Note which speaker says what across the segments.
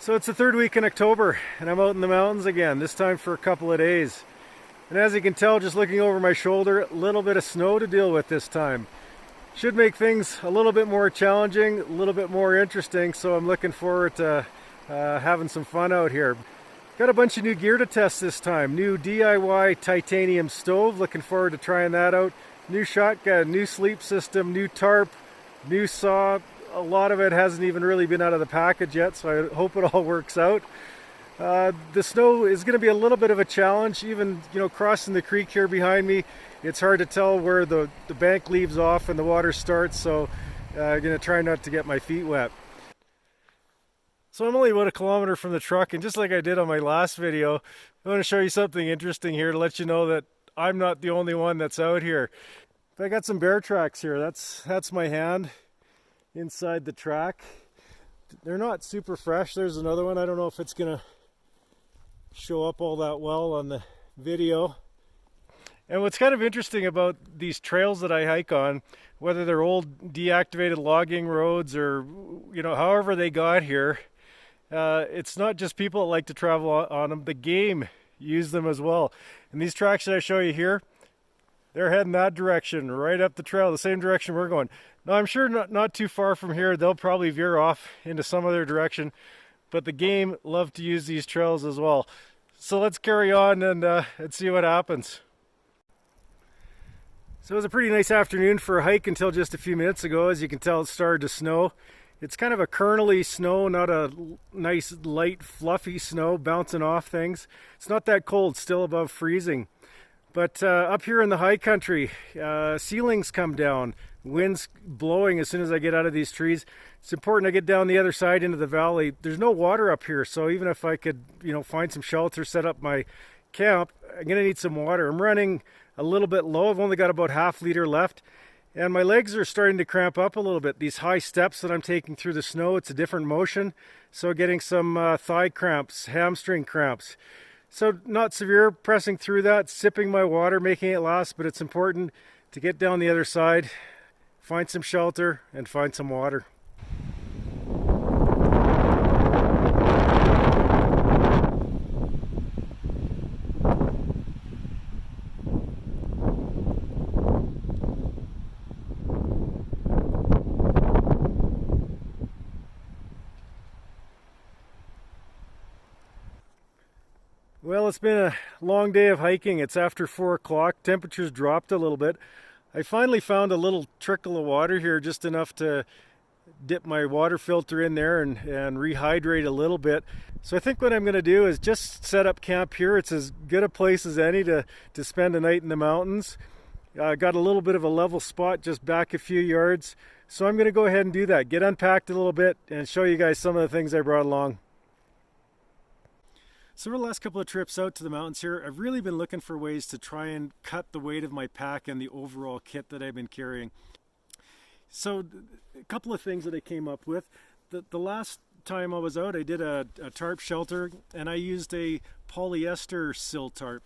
Speaker 1: So it's the third week in October and I'm out in the mountains again, this time for a couple of days. And as you can tell, just looking over my shoulder, a little bit of snow to deal with this time. Should make things a little bit more challenging, a little bit more interesting, so I'm looking forward to having some fun out here. Got a bunch of new gear to test this time. New DIY titanium stove, looking forward to trying that out. New shotgun, new sleep system, new tarp, new saw. A lot of it hasn't even really been out of the package yet, so I hope it all works out. The snow is going to be a little bit of a challenge, even crossing the creek here behind me. It's hard to tell where the bank leaves off and the water starts, so I'm going to try not to get my feet wet. So I'm only about 1 kilometer from the truck, and just like I did on my last video, I want to show you something interesting here to let you know that I'm not the only one that's out here. I got some bear tracks here. That's my hand inside the track. They're not super fresh. There's another one. I don't know if it's gonna show up all that well on the video. And what's kind of interesting about these trails that I hike on, whether they're old deactivated logging roads or however they got here, it's not just people that like to travel on them. The game use them as well. And these tracks that I show you here, they're heading that direction, right up the trail, the same direction we're going. Now, I'm sure not too far from here, they'll probably veer off into some other direction, but the game love to use these trails as well. So let's carry on and see what happens. So it was a pretty nice afternoon for a hike until just a few minutes ago. As you can tell, it started to snow. It's kind of a kernely snow, not a nice, light, fluffy snow bouncing off things. It's not that cold, still above freezing. But up here in the high country, ceilings come down, winds blowing as soon as I get out of these trees. It's important to get down the other side into the valley. There's no water up here, so even if I could, find some shelter, set up my camp, I'm gonna need some water. I'm running a little bit low. I've only got about ½ liter left, and my legs are starting to cramp up a little bit. These high steps that I'm taking through the snow, it's a different motion, so getting some thigh cramps, hamstring cramps. So not severe, pressing through that, sipping my water, making it last, but it's important to get down the other side, find some shelter, and find some water. Well, it's been a long day of hiking. It's after 4 o'clock. Temperatures dropped a little bit. I finally found a little trickle of water here, just enough to dip my water filter in there and rehydrate a little bit. So I think what I'm going to do is just set up camp here. It's as good a place as any to spend a night in the mountains. I got a little bit of a level spot just back a few yards. So I'm going to go ahead and do that. Get unpacked a little bit and show you guys some of the things I brought along. So for the last couple of trips out to the mountains here, I've really been looking for ways to try and cut the weight of my pack and the overall kit that I've been carrying. So a couple of things that I came up with. The last time I was out, I did a tarp shelter, and I used a polyester sill tarp.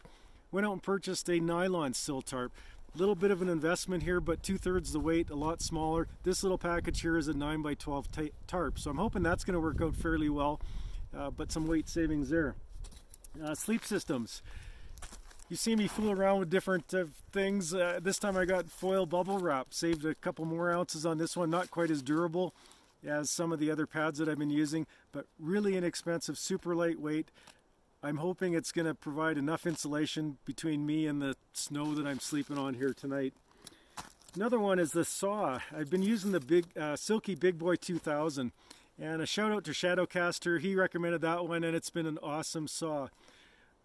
Speaker 1: Went out and purchased a nylon sill tarp. A little bit of an investment here, but 2/3 the weight, a lot smaller. This little package here is a 9x12 tarp, so I'm hoping that's going to work out fairly well, but some weight savings there. Sleep systems. You see me fool around with different things. This time I got foil bubble wrap. Saved a couple more ounces on this one. Not quite as durable as some of the other pads that I've been using, but really inexpensive, super lightweight. I'm hoping it's going to provide enough insulation between me and the snow that I'm sleeping on here tonight. Another one is the saw. I've been using the big Silky Big Boy 2000. And a shout out to Shadowcaster. He recommended that one, and it's been an awesome saw.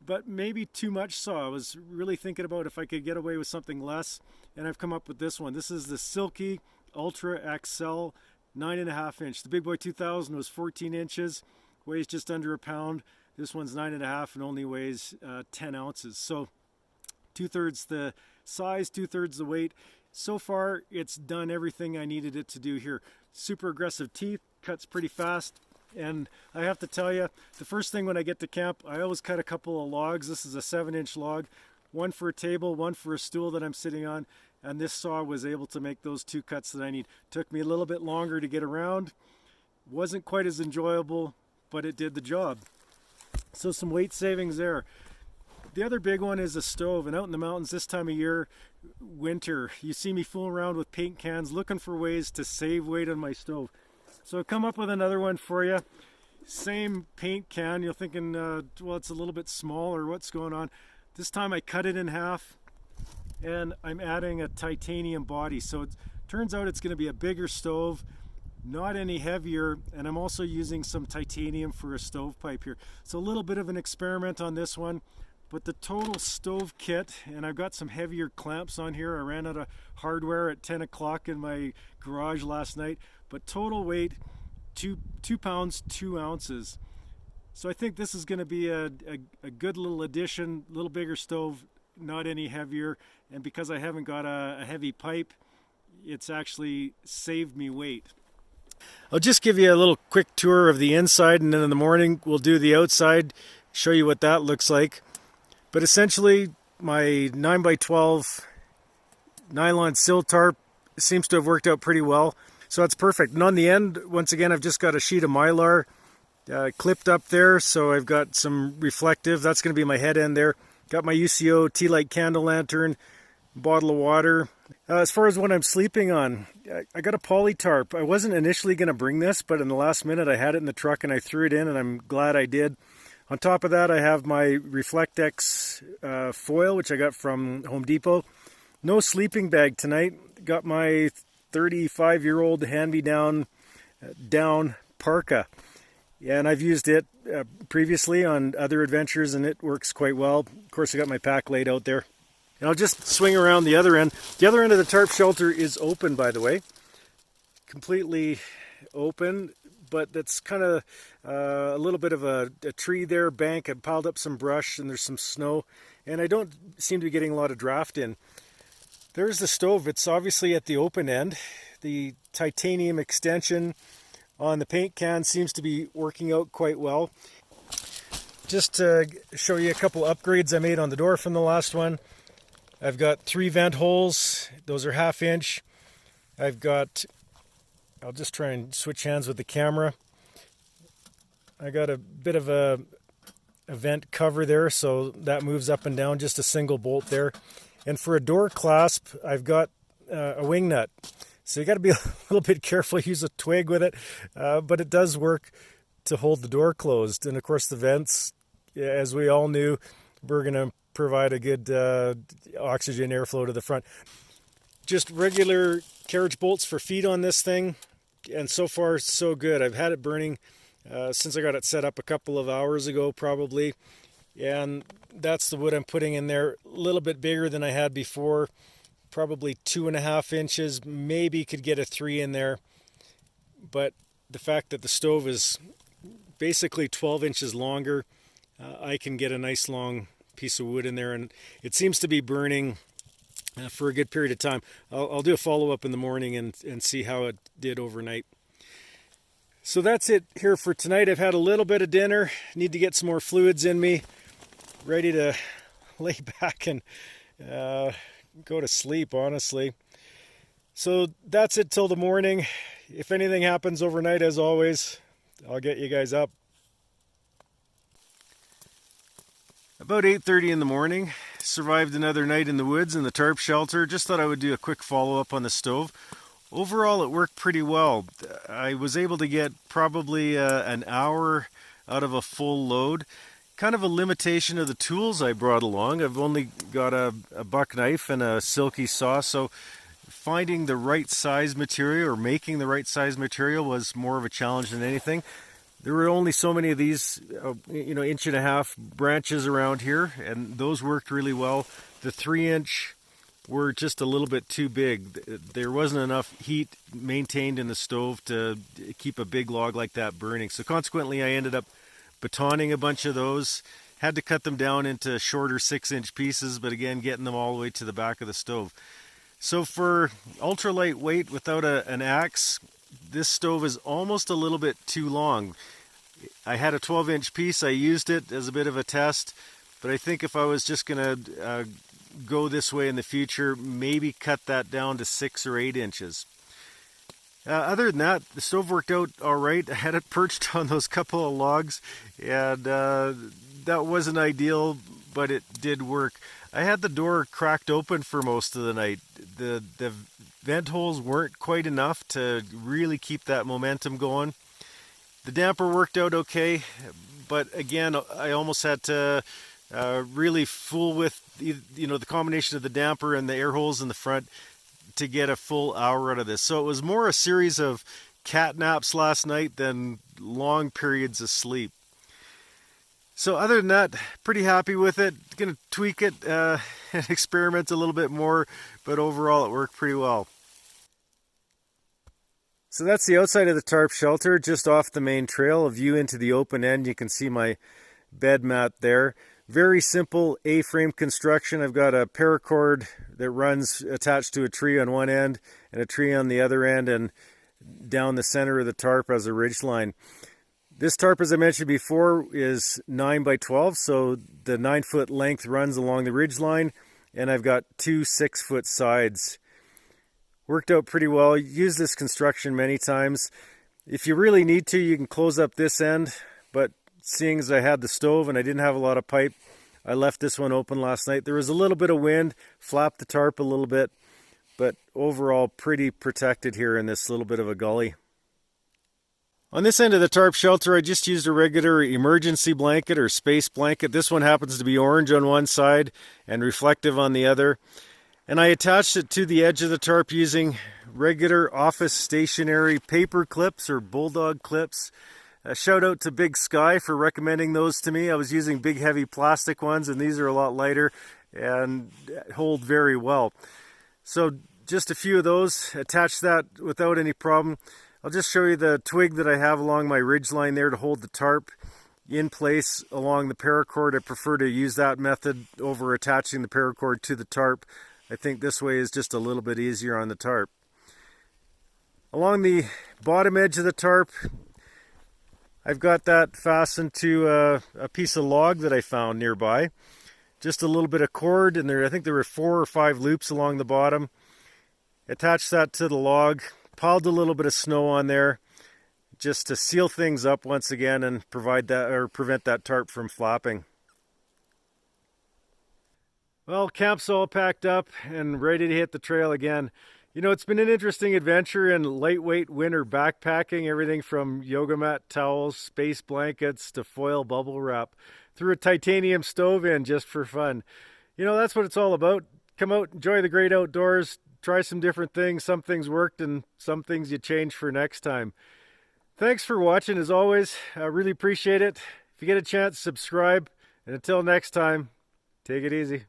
Speaker 1: But maybe too much saw. I was really thinking about if I could get away with something less, and I've come up with this one. This is the Silky Ultra XL 9.5 inch. The Big Boy 2000 was 14 inches, weighs just under a pound. This one's 9.5 and only weighs 10 ounces. So 2/3 the size, 2/3 the weight. So far, it's done everything I needed it to do here. Super aggressive teeth, cuts pretty fast. And I have to tell you, the first thing when I get to camp, I always cut a couple of logs. This is a 7-inch log, one for a table, one for a stool that I'm sitting on. And this saw was able to make those 2 cuts that I need. Took me a little bit longer to get around. Wasn't quite as enjoyable, but it did the job. So some weight savings there. The other big one is a stove, and out in the mountains this time of year, winter, you see me fooling around with paint cans looking for ways to save weight on my stove. So I've come up with another one for you. Same paint can. You're thinking, well, it's a little bit small, or what's going on. This time I cut it in half, and I'm adding a titanium body. So it turns out it's going to be a bigger stove, not any heavier, and I'm also using some titanium for a stovepipe here. So a little bit of an experiment on this one, but the total stove kit, and I've got some heavier clamps on here. I ran out of hardware at 10 o'clock in my garage last night, but total weight, 2 pounds, 2 ounces. So I think this is going to be a good little addition, a little bigger stove, not any heavier. And because I haven't got a heavy pipe, it's actually saved me weight. I'll just give you a little quick tour of the inside, and then in the morning we'll do the outside, show you what that looks like. But essentially my 9x12 nylon sill tarp seems to have worked out pretty well. So that's perfect. And on the end, once again, I've just got a sheet of Mylar clipped up there. So I've got some reflective. That's going to be my head end there. Got my UCO T-Light candle lantern, bottle of water. As far as what I'm sleeping on, I got a poly tarp. I wasn't initially going to bring this, but in the last minute I had it in the truck and I threw it in, and I'm glad I did. On top of that, I have my Reflectex foil, which I got from Home Depot. No sleeping bag tonight. Got my 35-year-old hand-me-down down parka. And I've used it previously on other adventures, and it works quite well. Of course, I got my pack laid out there. And I'll just swing around the other end. The other end of the tarp shelter is open, by the way. Completely open, but that's kind of a little bit of a tree there, bank. I piled up some brush, and there's some snow. And I don't seem to be getting a lot of draft in. There's the stove. It's obviously at the open end. The titanium extension on the paint can seems to be working out quite well. Just to show you a couple upgrades I made on the door from the last one. I've got 3 vent holes. Those are 1/2 inch. I've got, I'll just try and switch hands with the camera. I got a bit of a vent cover there, so that moves up and down, just a single bolt there. And for a door clasp, I've got a wing nut. So you got to be a little bit careful, use a twig with it, but it does work to hold the door closed. And of course the vents, as we all knew, we're going to provide a good oxygen airflow to the front. Just regular carriage bolts for feet on this thing, and so far so good. I've had it burning since I got it set up a couple of hours ago probably. And that's the wood I'm putting in there, a little bit bigger than I had before, probably 2.5 inches, maybe could get a 3 in there. But the fact that the stove is basically 12 inches longer, I can get a nice long piece of wood in there, and it seems to be burning for a good period of time. I'll do a follow-up in the morning and see how it did overnight. So that's it here for tonight. I've had a little bit of dinner, need to get some more fluids in me. Ready to lay back and go to sleep, honestly. So that's it till the morning. If anything happens overnight, as always, I'll get you guys up. About 8:30 in the morning, survived another night in the woods in the tarp shelter. Just thought I would do a quick follow-up on the stove. Overall, it worked pretty well. I was able to get probably an hour out of a full load. Kind of a limitation of the tools I brought along. I've only got a buck knife and a silky saw, so finding the right size material or making the right size material was more of a challenge than anything. There were only so many of these, 1.5-inch branches around here, and those worked really well. The 3-inch were just a little bit too big. There wasn't enough heat maintained in the stove to keep a big log like that burning. So consequently, I ended up batoning a bunch of those. Had to cut them down into shorter 6-inch pieces, but again, getting them all the way to the back of the stove. So for ultra lightweight without an axe, this stove is almost a little bit too long. I had a 12-inch piece. I used it as a bit of a test, but I think if I was just going to go this way in the future, maybe cut that down to 6 or 8 inches. Other than that, the stove worked out all right. I had it perched on those couple of logs, and that wasn't ideal, but it did work. I had the door cracked open for most of the night. The vent holes weren't quite enough to really keep that momentum going. The damper worked out okay, but again, I almost had to really fool with the combination of the damper and the air holes in the front to get a full hour out of this. So it was more a series of cat naps last night than long periods of sleep. So other than that, pretty happy with it. Gonna tweak it and experiment a little bit more, but overall it worked pretty well. So that's the outside of the tarp shelter, just off the main trail. A view into the open end. You can see my bed mat there. Very simple A-frame construction. I've got a paracord that runs attached to a tree on one end and a tree on the other end, and down the center of the tarp as a ridge line. This tarp, as I mentioned before, is 9 by 12, so the 9-foot length runs along the ridge line, and I've got two 6-foot sides. Worked out pretty well. Used this construction many times. If you really need to, you can close up this end, but seeing as I had the stove and I didn't have a lot of pipe, I left this one open last night. There was a little bit of wind, flapped the tarp a little bit, but overall pretty protected here in this little bit of a gully. On this end of the tarp shelter, I just used a regular emergency blanket or space blanket. This one happens to be orange on one side and reflective on the other. And I attached it to the edge of the tarp using regular office stationery paper clips or bulldog clips. A shout out to Big Sky for recommending those to me. I was using big heavy plastic ones, and these are a lot lighter and hold very well. So just a few of those, attach that without any problem. I'll just show you the twig that I have along my ridge line there to hold the tarp in place along the paracord. I prefer to use that method over attaching the paracord to the tarp. I think this way is just a little bit easier on the tarp. Along the bottom edge of the tarp, I've got that fastened to a piece of log that I found nearby. Just a little bit of cord, and I think there were 4 or 5 loops along the bottom. Attached that to the log, piled a little bit of snow on there just to seal things up once again and prevent that tarp from flapping. Well, camp's all packed up and ready to hit the trail again. You know, it's been an interesting adventure in lightweight winter backpacking, everything from yoga mat towels, space blankets to foil bubble wrap. Threw a titanium stove in just for fun. You know, that's what it's all about. Come out, enjoy the great outdoors, try some different things. Some things worked and some things you change for next time. Thanks for watching as always. I really appreciate it. If you get a chance, subscribe. And until next time, take it easy.